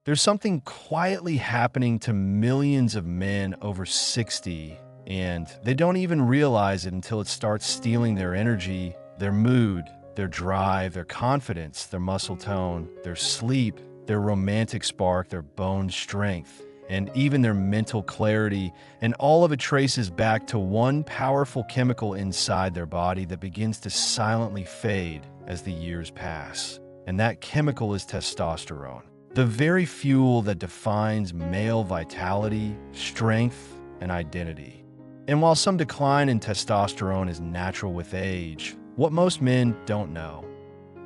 There's something quietly happening to millions of men over 60, and they don't even realize it until it starts stealing their energy, their mood, their drive, their confidence, their muscle tone, their sleep, their romantic spark, their bone strength, and even their mental clarity. And all of it traces back to one powerful chemical inside their body that begins to silently fade as the years pass. And that chemical is testosterone, the very fuel that defines male vitality, strength, and identity. And while some decline in testosterone is natural with age, what most men don't know,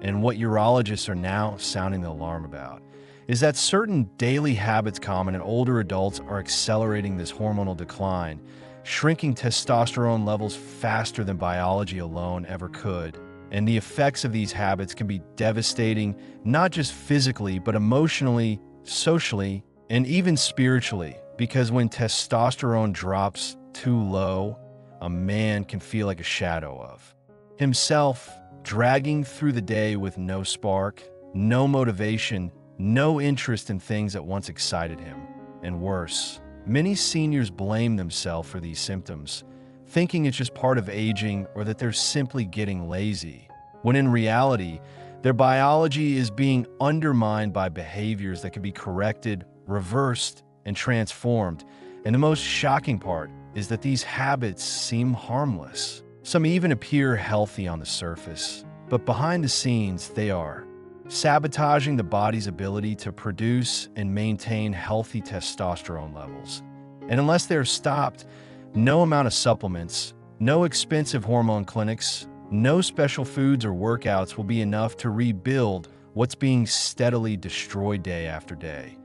and what urologists are now sounding the alarm about, is that certain daily habits common in older adults are accelerating this hormonal decline, shrinking testosterone levels faster than biology alone ever could. And the effects of these habits can be devastating, not just physically, but emotionally, socially, and even spiritually. Because when testosterone drops too low, a man can feel like a shadow of himself, dragging through the day with no spark, no motivation, no interest in things that once excited him. And worse, many seniors blame themselves for these symptoms, thinking it's just part of aging or that they're simply getting lazy, when in reality, their biology is being undermined by behaviors that can be corrected, reversed, and transformed. And the most shocking part is that these habits seem harmless. Some even appear healthy on the surface, but behind the scenes, they are sabotaging the body's ability to produce and maintain healthy testosterone levels. And unless they're stopped, no amount of supplements, no expensive hormone clinics, no special foods or workouts will be enough to rebuild what's being steadily destroyed day after day.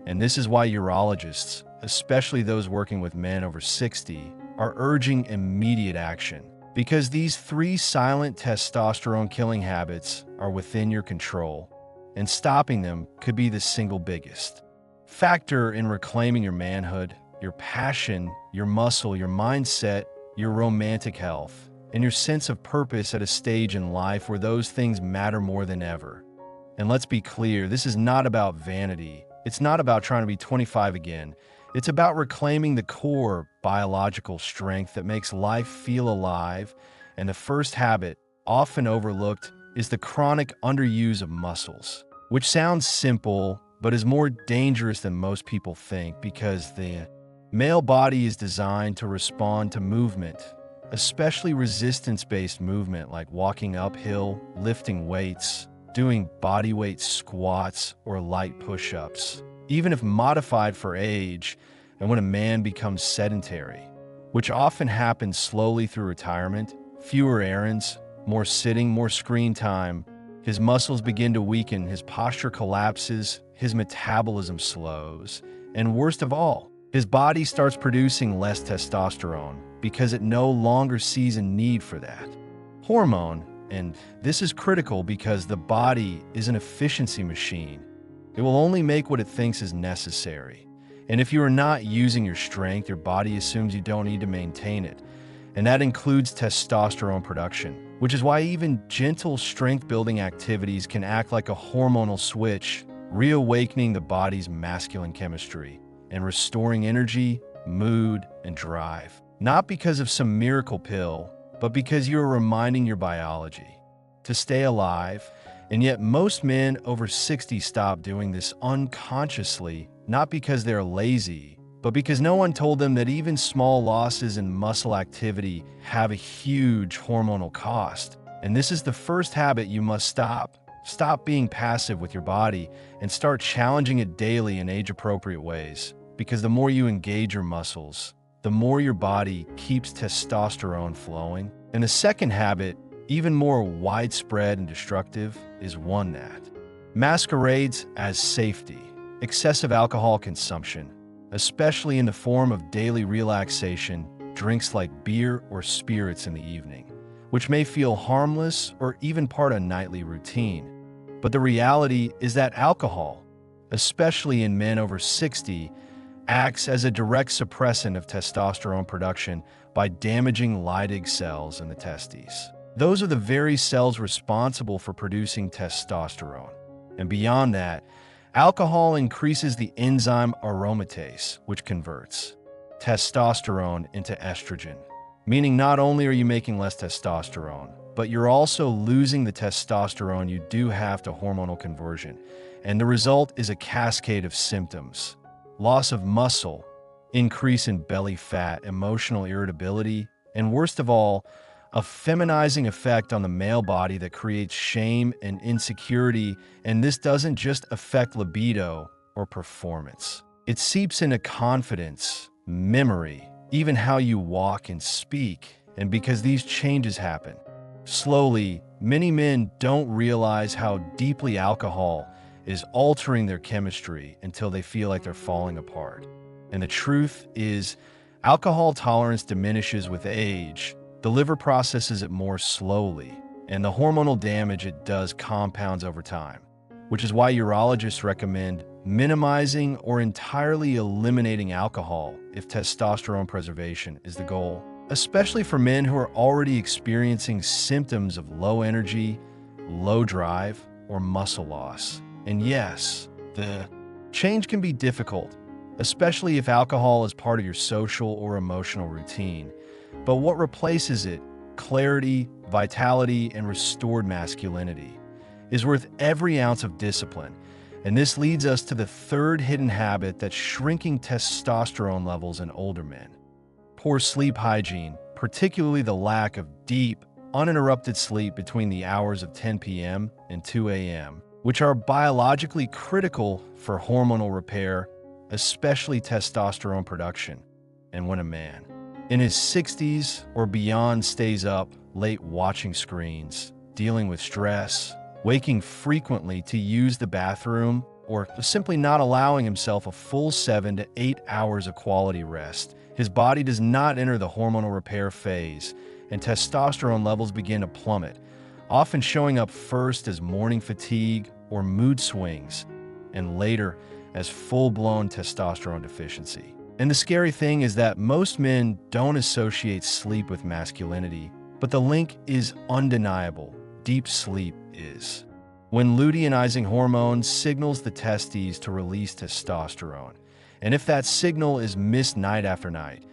And this is why urologists, especially those working with men over 60, are urging immediate action. Because these three silent testosterone-killing habits are within your control, and stopping them could be the single biggest factor in reclaiming your manhood, your passion, your muscle, your mindset, your romantic health, and your sense of purpose at a stage in life where those things matter more than ever. And let's be clear, this is not about vanity. It's not about trying to be 25 again. It's about reclaiming the core biological strength that makes life feel alive. And the first habit, often overlooked, is the chronic underuse of muscles, which sounds simple, but is more dangerous than most people think, because the male body is designed to respond to movement, especially resistance-based movement like walking uphill, lifting weights, doing bodyweight squats or light push-ups, even if modified for age. And when a man becomes sedentary, which often happens slowly through retirement, fewer errands, more sitting, more screen time, his muscles begin to weaken, his posture collapses, his metabolism slows, and worst of all, his body starts producing less testosterone because it no longer sees a need for that hormone. And this is critical because the body is an efficiency machine. It will only make what it thinks is necessary. And if you are not using your strength, your body assumes you don't need to maintain it. And that includes testosterone production, which is why even gentle strength-building activities can act like a hormonal switch, reawakening the body's masculine chemistry and restoring energy, mood, and drive. Not because of some miracle pill, but because you are reminding your biology to stay alive. And yet most men over 60 stop doing this unconsciously, not because they're lazy, but because no one told them that even small losses in muscle activity have a huge hormonal cost. And this is the first habit you must stop. Stop being passive with your body and start challenging it daily in age-appropriate ways. Because the more you engage your muscles, the more your body keeps testosterone flowing. And the second habit, even more widespread and destructive, is one that masquerades as safety. Excessive alcohol consumption, especially in the form of daily relaxation, drinks like beer or spirits in the evening, which may feel harmless or even part of a nightly routine. But the reality is that alcohol, especially in men over 60, acts as a direct suppressant of testosterone production by damaging Leydig cells in the testes. Those are the very cells responsible for producing testosterone. And beyond that, Alcohol increases the enzyme aromatase, which converts testosterone into estrogen, meaning not only are you making less testosterone, but you're also losing the testosterone you do have to hormonal conversion. And the result is a cascade of symptoms: loss of muscle, increase in belly fat, emotional irritability, and worst of all, a feminizing effect on the male body that creates shame and insecurity. And this doesn't just affect libido or performance. It seeps into confidence, memory, even how you walk and speak. And because these changes happen slowly, many men don't realize how deeply alcohol is altering their chemistry until they feel like they're falling apart. And the truth is, alcohol tolerance diminishes with age. The liver processes it more slowly, and the hormonal damage it does compounds over time, which is why urologists recommend minimizing or entirely eliminating alcohol if testosterone preservation is the goal, especially for men who are already experiencing symptoms of low energy, low drive, or muscle loss. And yes, the change can be difficult, especially if alcohol is part of your social or emotional routine. But what replaces it, clarity, vitality, and restored masculinity, is worth every ounce of discipline. And this leads us to the third hidden habit that's shrinking testosterone levels in older men: poor sleep hygiene, particularly the lack of deep, uninterrupted sleep between the hours of 10 p.m. and 2 a.m., which are biologically critical for hormonal repair, especially testosterone production. And when a man in his 60s or beyond stays up late watching screens, dealing with stress, waking frequently to use the bathroom, or simply not allowing himself a full 7 to 8 hours of quality rest, his body does not enter the hormonal repair phase, and testosterone levels begin to plummet, often showing up first as morning fatigue or mood swings, and later as full-blown testosterone deficiency. And the scary thing is that most men don't associate sleep with masculinity, but the link is undeniable. Deep sleep is. When luteinizing hormone signals the testes to release testosterone, and if that signal is missed night after night,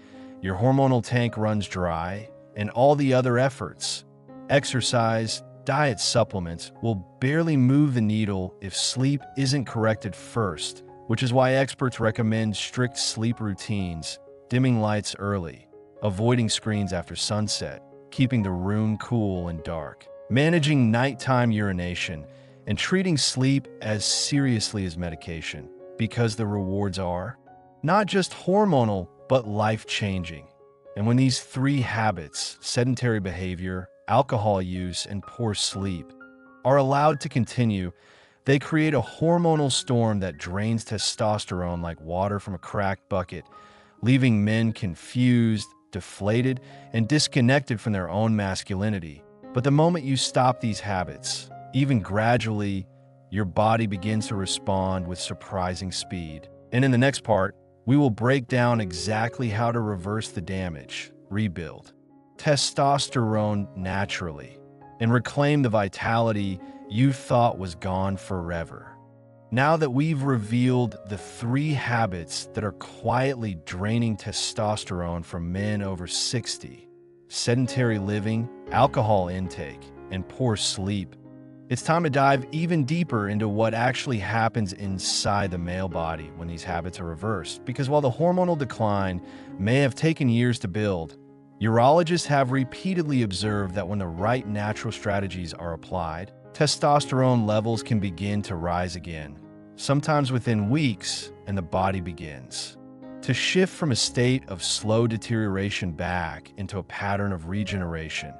your hormonal tank runs dry, and all the other efforts, exercise, diet, supplements, will barely move the needle if sleep isn't corrected first, which is why experts recommend strict sleep routines, dimming lights early, avoiding screens after sunset, keeping the room cool and dark, managing nighttime urination, and treating sleep as seriously as medication, because the rewards are not just hormonal, but life-changing. And when these three habits, sedentary behavior, alcohol use, and poor sleep, are allowed to continue, they create a hormonal storm that drains testosterone like water from a cracked bucket, leaving men confused, deflated, and disconnected from their own masculinity. But the moment you stop these habits, even gradually, your body begins to respond with surprising speed. And in the next part, we will break down exactly how to reverse the damage, rebuild testosterone naturally, and reclaim the vitality you thought was gone forever. Now that we've revealed the three habits that are quietly draining testosterone from men over 60, sedentary living, alcohol intake, and poor sleep, it's time to dive even deeper into what actually happens inside the male body when these habits are reversed. Because while the hormonal decline may have taken years to build, urologists have repeatedly observed that when the right natural strategies are applied, testosterone levels can begin to rise again, sometimes within weeks, and the body begins to shift from a state of slow deterioration back into a pattern of regeneration,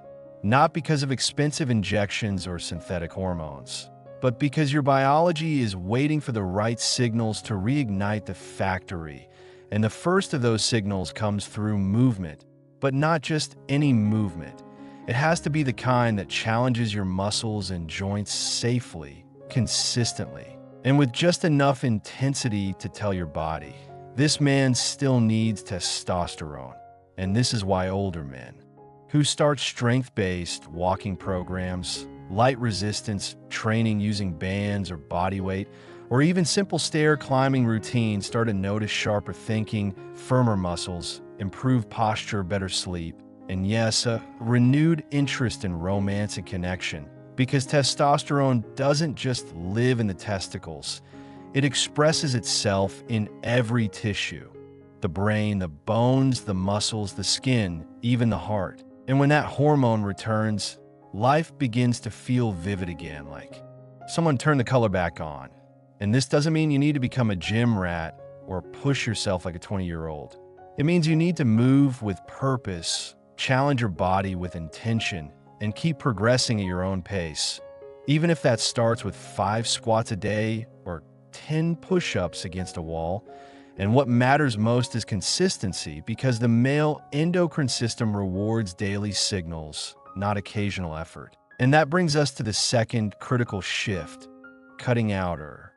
not because of expensive injections or synthetic hormones, but because your biology is waiting for the right signals to reignite the factory. And the first of those signals comes through movement, but not just any movement. It has to be the kind that challenges your muscles and joints safely, consistently, and with just enough intensity to tell your body, this man still needs testosterone. And this is why older men who start strength-based walking programs, light resistance training using bands or body weight, or even simple stair climbing routines start to notice sharper thinking, firmer muscles, improved posture, better sleep, and yes, a renewed interest in romance and connection. Because testosterone doesn't just live in the testicles, it expresses itself in every tissue. The brain, the bones, the muscles, the skin, even the heart. And when that hormone returns, life begins to feel vivid again, like someone turned the color back on. And this doesn't mean you need to become a gym rat or push yourself like a 20-year-old. It means you need to move with purpose, challenge your body with intention, and keep progressing at your own pace. Even if that starts with 5 squats a day or 10 push-ups against a wall. And what matters most is consistency, because the male endocrine system rewards daily signals, not occasional effort. And that brings us to the second critical shift: cutting out or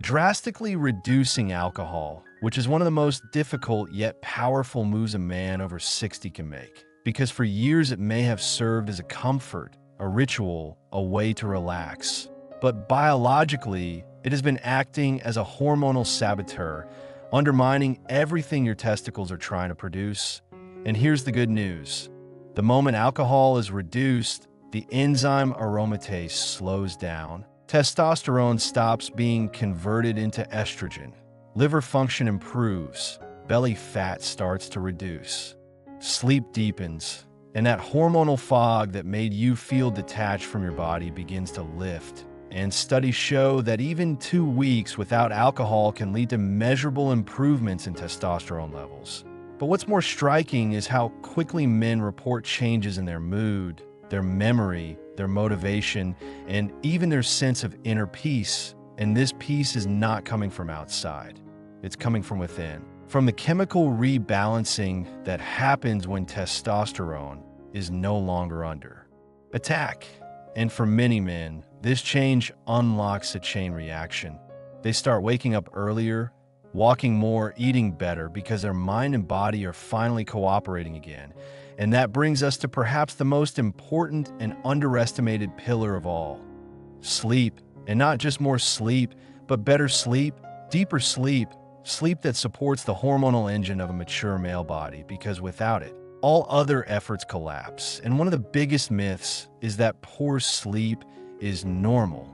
drastically reducing alcohol, which is one of the most difficult yet powerful moves a man over 60 can make. Because for years it may have served as a comfort, a ritual, a way to relax. But biologically, it has been acting as a hormonal saboteur, undermining everything your testicles are trying to produce. And here's the good news. The moment alcohol is reduced, the enzyme aromatase slows down. Testosterone stops being converted into estrogen. Liver function improves. Belly fat starts to reduce. Sleep deepens, and that hormonal fog that made you feel detached from your body begins to lift. And studies show that even 2 weeks without alcohol can lead to measurable improvements in testosterone levels. But what's more striking is how quickly men report changes in their mood, their memory, their motivation, and even their sense of inner peace. And this peace is not coming from outside. It's coming from within. From the chemical rebalancing that happens when testosterone is no longer under attack. And for many men, this change unlocks a chain reaction. They start waking up earlier, walking more, eating better, because their mind and body are finally cooperating again. And that brings us to perhaps the most important and underestimated pillar of all: sleep. And not just more sleep, but better sleep, deeper sleep, sleep that supports the hormonal engine of a mature male body, because without it, all other efforts collapse. And one of the biggest myths is that poor sleep is normal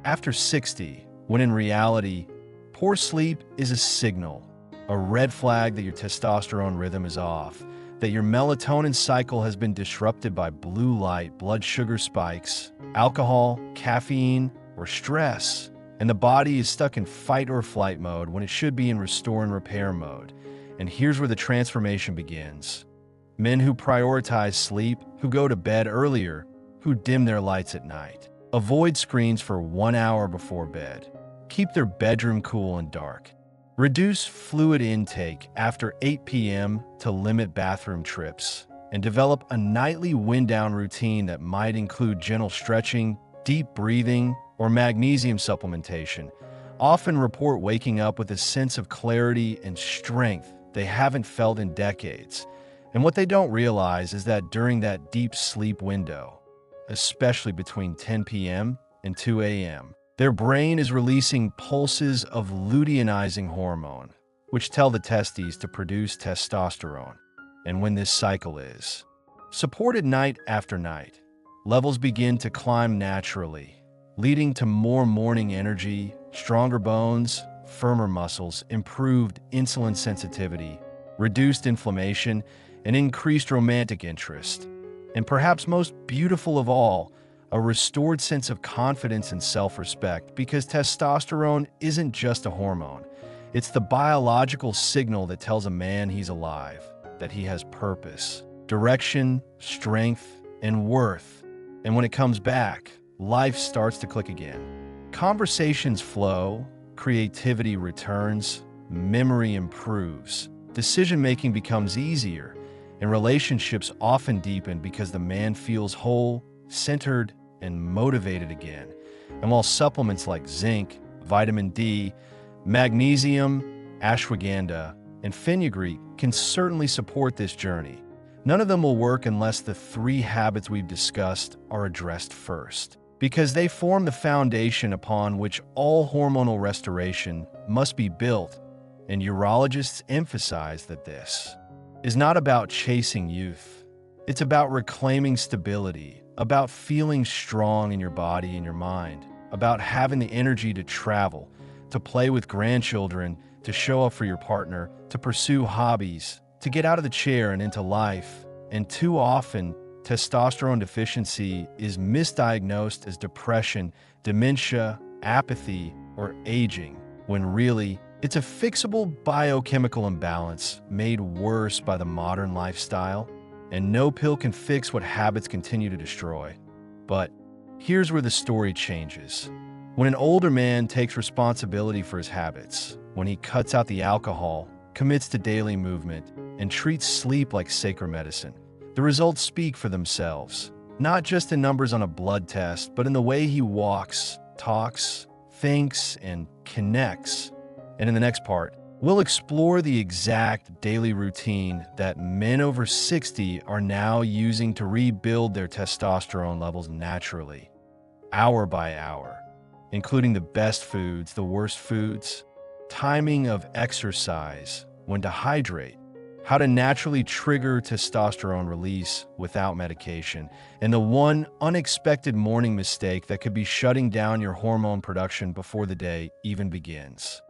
after 60, when in reality, poor sleep is a signal, a red flag that your testosterone rhythm is off, that your melatonin cycle has been disrupted by blue light, blood sugar spikes, alcohol, caffeine, or stress. And the body is stuck in fight or flight mode when it should be in restore and repair mode. And here's where the transformation begins. Men who prioritize sleep, who go to bed earlier, who dim their lights at night, avoid screens for 1 hour before bed, keep their bedroom cool and dark, reduce fluid intake after 8 p.m. to limit bathroom trips, and develop a nightly wind-down routine that might include gentle stretching, deep breathing, or magnesium supplementation, often report waking up with a sense of clarity and strength they haven't felt in decades. And what they don't realize is that during that deep sleep window, especially between 10 p.m. and 2 a.m., their brain is releasing pulses of luteinizing hormone, which tell the testes to produce testosterone. And when this cycle is supported night after night, levels begin to climb naturally, leading to more morning energy, stronger bones, firmer muscles, improved insulin sensitivity, reduced inflammation, and increased romantic interest. And perhaps most beautiful of all, a restored sense of confidence and self-respect, because testosterone isn't just a hormone. It's the biological signal that tells a man he's alive, that he has purpose, direction, strength, and worth. And when it comes back, life starts to click again. Conversations flow, creativity returns, memory improves, decision-making becomes easier, and relationships often deepen because the man feels whole, centered, and motivated again. And while supplements like zinc, vitamin D, magnesium, ashwagandha, and fenugreek can certainly support this journey, none of them will work unless the 3 habits we've discussed are addressed first. because they form the foundation upon which all hormonal restoration must be built, and urologists emphasize that this is not about chasing youth. It's about reclaiming stability, about feeling strong in your body and your mind, about having the energy to travel, to play with grandchildren, to show up for your partner, to pursue hobbies, to get out of the chair and into life. And too often, testosterone deficiency is misdiagnosed as depression, dementia, apathy, or aging, when really, it's a fixable biochemical imbalance made worse by the modern lifestyle, and no pill can fix what habits continue to destroy. But here's where the story changes. When an older man takes responsibility for his habits, when he cuts out the alcohol, commits to daily movement, and treats sleep like sacred medicine, the results speak for themselves, not just in numbers on a blood test, but in the way he walks, talks, thinks, and connects. And in the next part, we'll explore the exact daily routine that men over 60 are now using to rebuild their testosterone levels naturally, hour by hour, including the best foods, the worst foods, timing of exercise, when to hydrate, how to naturally trigger testosterone release without medication, and the one unexpected morning mistake that could be shutting down your hormone production before the day even begins.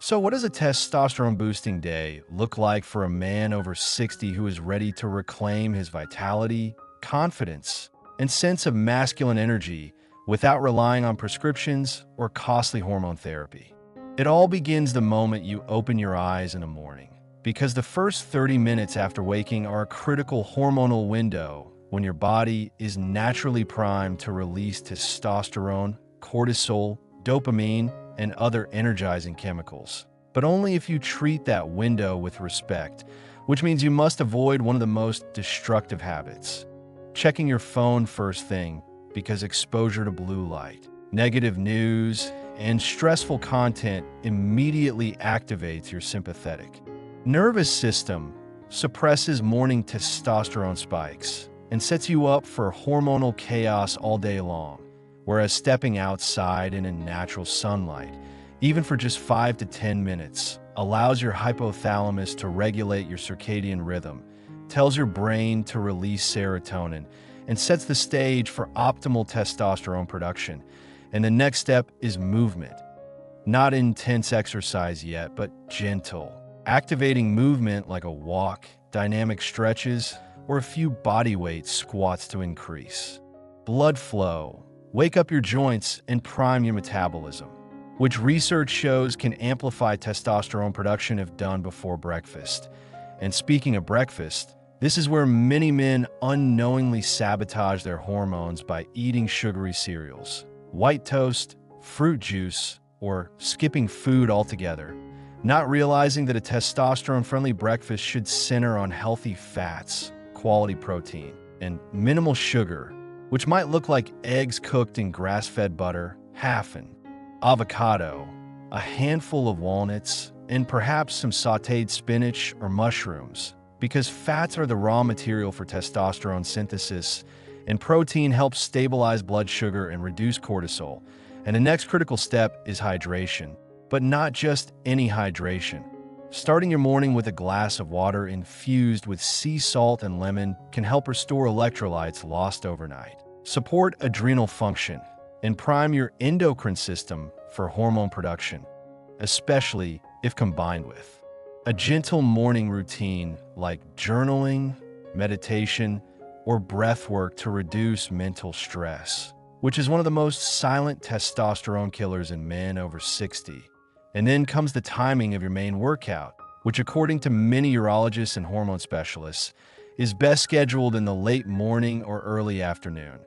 So what does a testosterone-boosting day look like for a man over 60 who is ready to reclaim his vitality, confidence, and sense of masculine energy without relying on prescriptions or costly hormone therapy? It all begins the moment you open your eyes in the morning, because the first 30 minutes after waking are a critical hormonal window when your body is naturally primed to release testosterone, cortisol, dopamine, and other energizing chemicals. But only if you treat that window with respect, which means you must avoid one of the most destructive habits: checking your phone first thing, because exposure to blue light, negative news, and stressful content immediately activates your sympathetic nervous system, suppresses morning testosterone spikes, and sets you up for hormonal chaos all day long. Whereas stepping outside and in natural sunlight, even for just 5 to 10 minutes, allows your hypothalamus to regulate your circadian rhythm, tells your brain to release serotonin, and sets the stage for optimal testosterone production. And the next step is movement. Not intense exercise yet, but gentle, activating movement like a walk, dynamic stretches, or a few bodyweight squats to increase blood flow, wake up your joints, and prime your metabolism, which research shows can amplify testosterone production if done before breakfast. And speaking of breakfast, this is where many men unknowingly sabotage their hormones by eating sugary cereals, white toast, fruit juice, or skipping food altogether, not realizing that a testosterone-friendly breakfast should center on healthy fats, quality protein, and minimal sugar, which might look like eggs cooked in grass-fed butter, half an avocado, a handful of walnuts, and perhaps some sautéed spinach or mushrooms, because fats are the raw material for testosterone synthesis, and protein helps stabilize blood sugar and reduce cortisol. And the next critical step is hydration, but not just any hydration. Starting your morning with a glass of water infused with sea salt and lemon can help restore electrolytes lost overnight, support adrenal function, and prime your endocrine system for hormone production, especially if combined with a gentle morning routine like journaling, meditation, or breath work to reduce mental stress, which is one of the most silent testosterone killers in men over 60. And then comes the timing of your main workout, which according to many urologists and hormone specialists, is best scheduled in the late morning or early afternoon,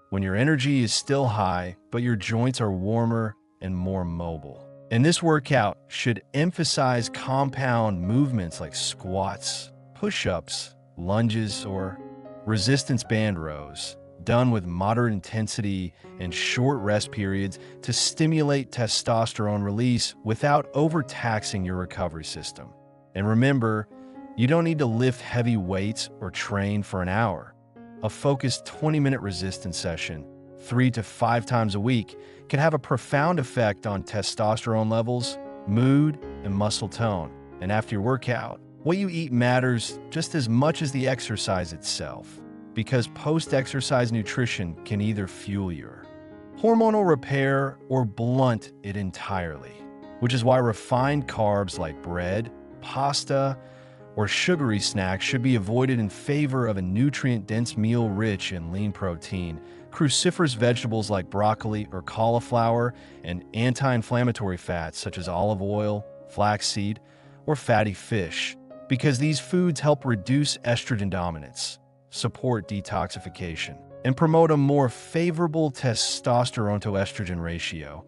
when your energy is still high, but your joints are warmer and more mobile. And this workout should emphasize compound movements like squats, push-ups, lunges, or resistance band rows, done with moderate intensity and short rest periods to stimulate testosterone release without overtaxing your recovery system. And remember, you don't need to lift heavy weights or train for an hour. A focused 20-minute resistance session, 3 to 5 times a week can have a profound effect on testosterone levels, mood, and muscle tone. And after your workout, what you eat matters just as much as the exercise itself, because post-exercise nutrition can either fuel your hormonal repair or blunt it entirely, which is why refined carbs like bread, pasta, or sugary snacks should be avoided in favor of a nutrient-dense meal rich in lean protein, cruciferous vegetables like broccoli or cauliflower, and anti-inflammatory fats such as olive oil, flaxseed, or fatty fish, because these foods help reduce estrogen dominance, support detoxification, and promote a more favorable testosterone to estrogen ratio.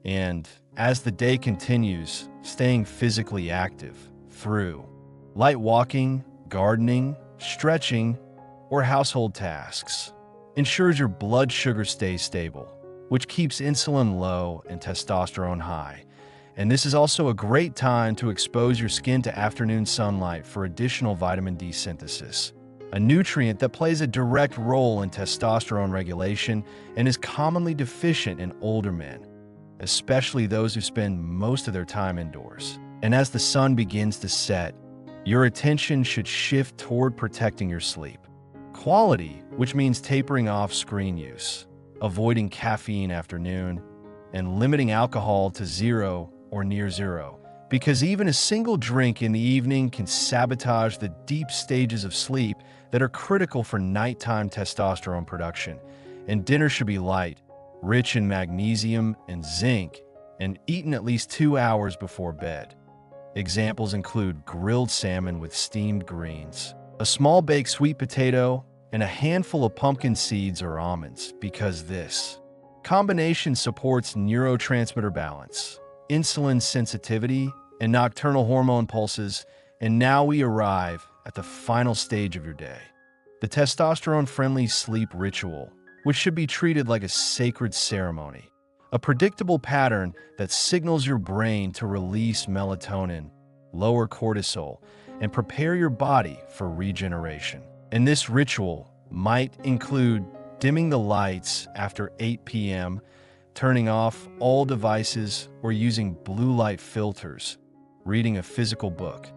And as the day continues, staying physically active through light walking, gardening, stretching, or household tasks ensures your blood sugar stays stable, which keeps insulin low and testosterone high. And this is also a great time to expose your skin to afternoon sunlight for additional vitamin D synthesis, a nutrient that plays a direct role in testosterone regulation and is commonly deficient in older men, especially those who spend most of their time indoors. And as the sun begins to set, your attention should shift toward protecting your sleep quality, which means tapering off screen use, avoiding caffeine after noon, and limiting alcohol to 0 or near 0, because even a single drink in the evening can sabotage the deep stages of sleep that are critical for nighttime testosterone production. And dinner should be light, rich in magnesium and zinc, and eaten at least 2 hours before bed. Examples include grilled salmon with steamed greens, a small baked sweet potato, and a handful of pumpkin seeds or almonds, because this combination supports neurotransmitter balance, insulin sensitivity, and nocturnal hormone pulses. And now we arrive at the final stage of your day, the testosterone-friendly sleep ritual, which should be treated like a sacred ceremony, a predictable pattern that signals your brain to release melatonin, lower cortisol, and prepare your body for regeneration. And this ritual might include dimming the lights after 8 p.m., turning off all devices or using blue light filters, reading a physical book,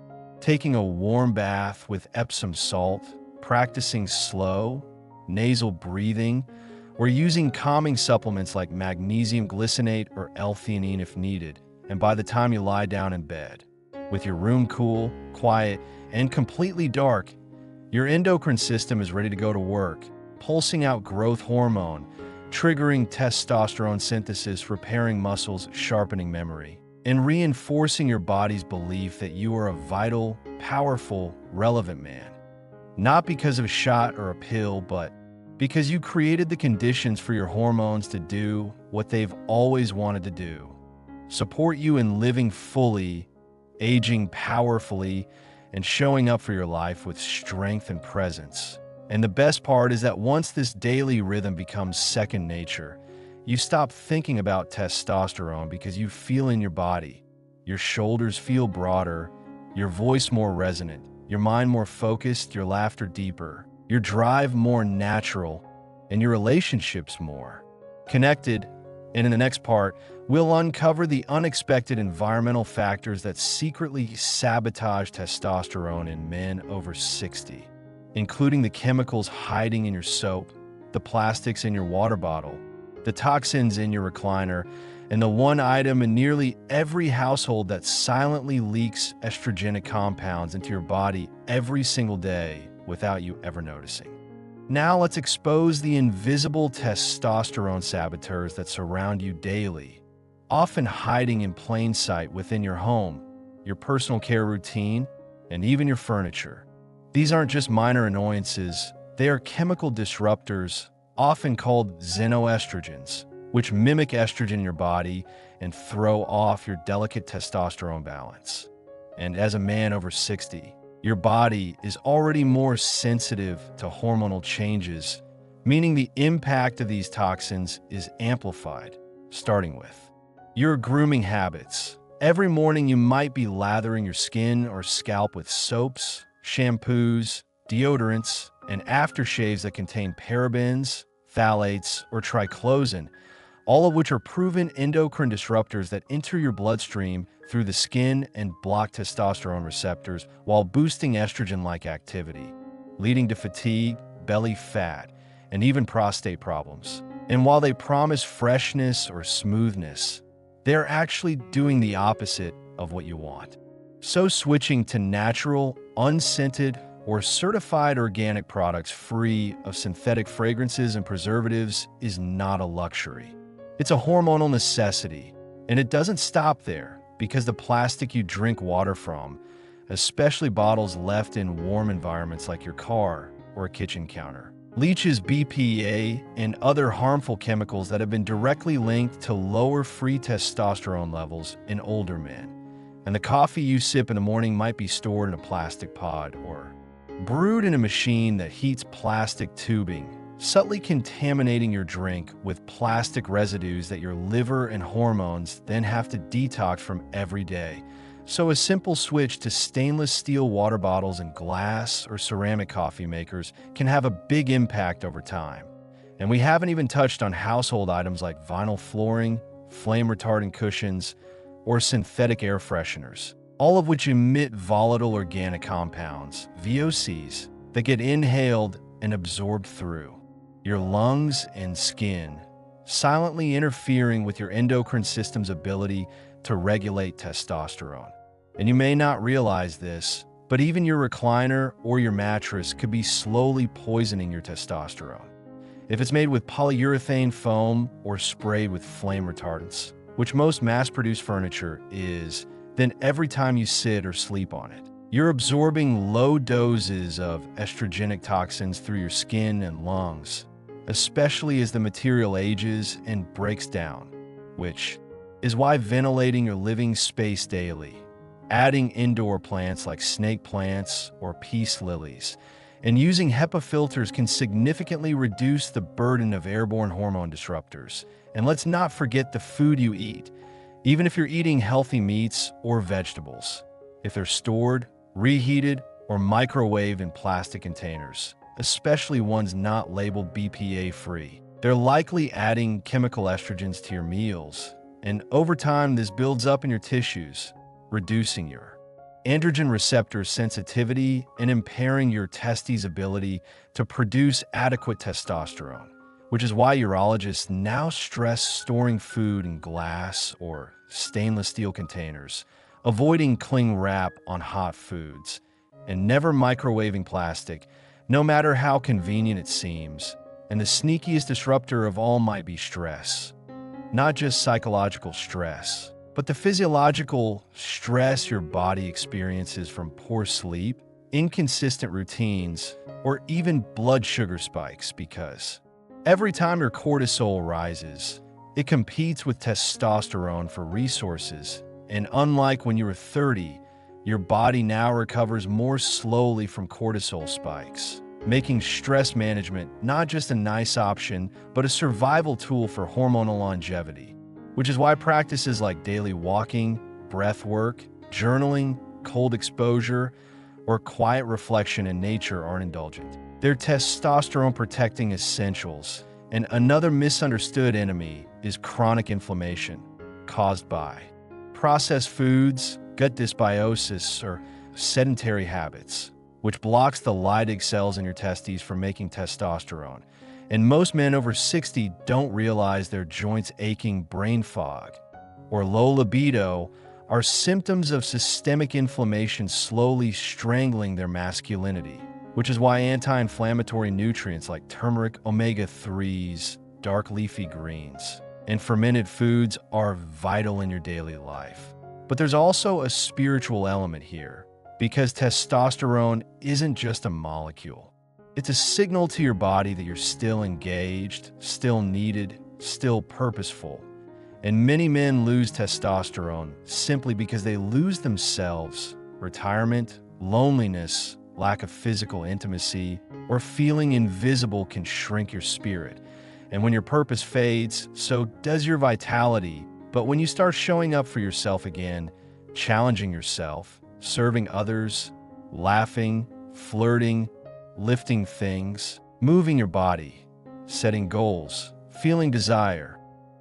taking a warm bath with Epsom salt, practicing slow, nasal breathing, or using calming supplements like magnesium glycinate or L-theanine if needed. And by the time you lie down in bed, with your room cool, quiet, and completely dark, your endocrine system is ready to go to work, pulsing out growth hormone, triggering testosterone synthesis, repairing muscles, sharpening memory, and reinforcing your body's belief that you are a vital, powerful, relevant man. Not because of a shot or a pill, but because you created the conditions for your hormones to do what they've always wanted to do. Support you in living fully, aging powerfully, and showing up for your life with strength and presence. And the best part is that once this daily rhythm becomes second nature, you stop thinking about testosterone because you feel in your body. Your shoulders feel broader, your voice more resonant, your mind more focused, your laughter deeper, your drive more natural, and your relationships more connected. And in the next part, we'll uncover the unexpected environmental factors that secretly sabotage testosterone in men over 60, including the chemicals hiding in your soap, the plastics in your water bottle, the toxins in your recliner, and the one item in nearly every household that silently leaks estrogenic compounds into your body every single day without you ever noticing. Now let's expose the invisible testosterone saboteurs that surround you daily, often hiding in plain sight within your home, your personal care routine, and even your furniture. These aren't just minor annoyances, they are chemical disruptors, often called xenoestrogens, which mimic estrogen in your body and throw off your delicate testosterone balance. And as a man over 60, your body is already more sensitive to hormonal changes, meaning the impact of these toxins is amplified, starting with your grooming habits. Every morning you might be lathering your skin or scalp with soaps, shampoos, deodorants, and aftershaves that contain parabens, phthalates, or triclosan, all of which are proven endocrine disruptors that enter your bloodstream through the skin and block testosterone receptors while boosting estrogen-like activity, leading to fatigue, belly fat, and even prostate problems. And while they promise freshness or smoothness, they're actually doing the opposite of what you want. So switching to natural, unscented, or certified organic products free of synthetic fragrances and preservatives is not a luxury. It's a hormonal necessity, and it doesn't stop there because the plastic you drink water from, especially bottles left in warm environments like your car or a kitchen counter, leaches BPA and other harmful chemicals that have been directly linked to lower free testosterone levels in older men. And the coffee you sip in the morning might be stored in a plastic pod or brewed in a machine that heats plastic tubing, subtly contaminating your drink with plastic residues that your liver and hormones then have to detox from every day. So a simple switch to stainless steel water bottles and glass or ceramic coffee makers can have a big impact over time. And we haven't even touched on household items like vinyl flooring, flame-retardant cushions, or synthetic air fresheners, all of which emit volatile organic compounds, VOCs, that get inhaled and absorbed through your lungs and skin, silently interfering with your endocrine system's ability to regulate testosterone. And you may not realize this, but even your recliner or your mattress could be slowly poisoning your testosterone. If it's made with polyurethane foam or sprayed with flame retardants, which most mass-produced furniture is, then every time you sit or sleep on it, you're absorbing low doses of estrogenic toxins through your skin and lungs, especially as the material ages and breaks down, which is why ventilating your living space daily, adding indoor plants like snake plants or peace lilies, and using HEPA filters can significantly reduce the burden of airborne hormone disruptors. And let's not forget the food you eat, even if you're eating healthy meats or vegetables. If they're stored, reheated, or microwaved in plastic containers, especially ones not labeled BPA-free, they're likely adding chemical estrogens to your meals. And over time, this builds up in your tissues, reducing your androgen receptor sensitivity and impairing your testes' ability to produce adequate testosterone, which is why urologists now stress storing food in glass or stainless steel containers, avoiding cling wrap on hot foods, and never microwaving plastic, no matter how convenient it seems. And the sneakiest disruptor of all might be stress. Not just psychological stress, but the physiological stress your body experiences from poor sleep, inconsistent routines, or even blood sugar spikes, because every time your cortisol rises, it competes with testosterone for resources. And unlike when you were 30, your body now recovers more slowly from cortisol spikes, making stress management not just a nice option, but a survival tool for hormonal longevity. Which is why practices like daily walking, breath work, journaling, cold exposure, or quiet reflection in nature aren't indulgent. They're testosterone-protecting essentials. And another misunderstood enemy is chronic inflammation caused by processed foods, gut dysbiosis, or sedentary habits, which blocks the Leydig cells in your testes from making testosterone. And most men over 60 don't realize their joints aching, brain fog, or low libido are symptoms of systemic inflammation slowly strangling their masculinity, which is why anti-inflammatory nutrients like turmeric, omega-3s, dark leafy greens, and fermented foods are vital in your daily life. But there's also a spiritual element here, because testosterone isn't just a molecule. It's a signal to your body that you're still engaged, still needed, still purposeful. And many men lose testosterone simply because they lose themselves. Retirement, loneliness, lack of physical intimacy, or feeling invisible can shrink your spirit. And when your purpose fades, so does your vitality. But when you start showing up for yourself again, challenging yourself, serving others, laughing, flirting, lifting things, moving your body, setting goals, feeling desire.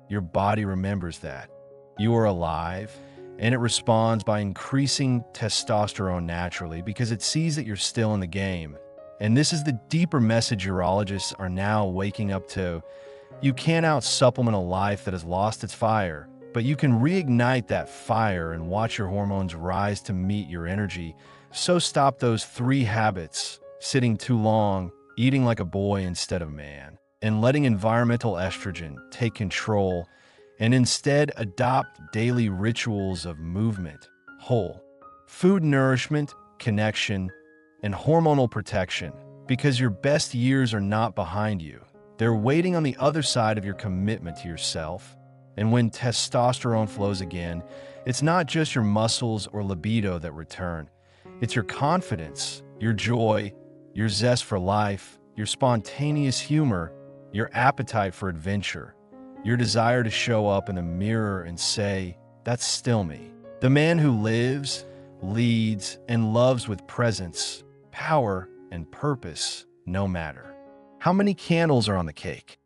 Your body remembers that. You are alive, and it responds by increasing testosterone naturally because it sees that you're still in the game. And this is the deeper message urologists are now waking up to. You can't out-supplement a life that has lost its fire, but you can reignite that fire and watch your hormones rise to meet your energy. So stop those 3 habits: sitting too long, eating like a boy instead of a man, and letting environmental estrogen take control, and instead adopt daily rituals of movement, whole food nourishment, connection, and hormonal protection, because your best years are not behind you. They're waiting on the other side of your commitment to yourself. And when testosterone flows again, it's not just your muscles or libido that return. It's your confidence, your joy, your zest for life, your spontaneous humor, your appetite for adventure, your desire to show up in the mirror and say, "That's still me." The man who lives, leads, and loves with presence, power, and purpose, no matter how many candles are on the cake.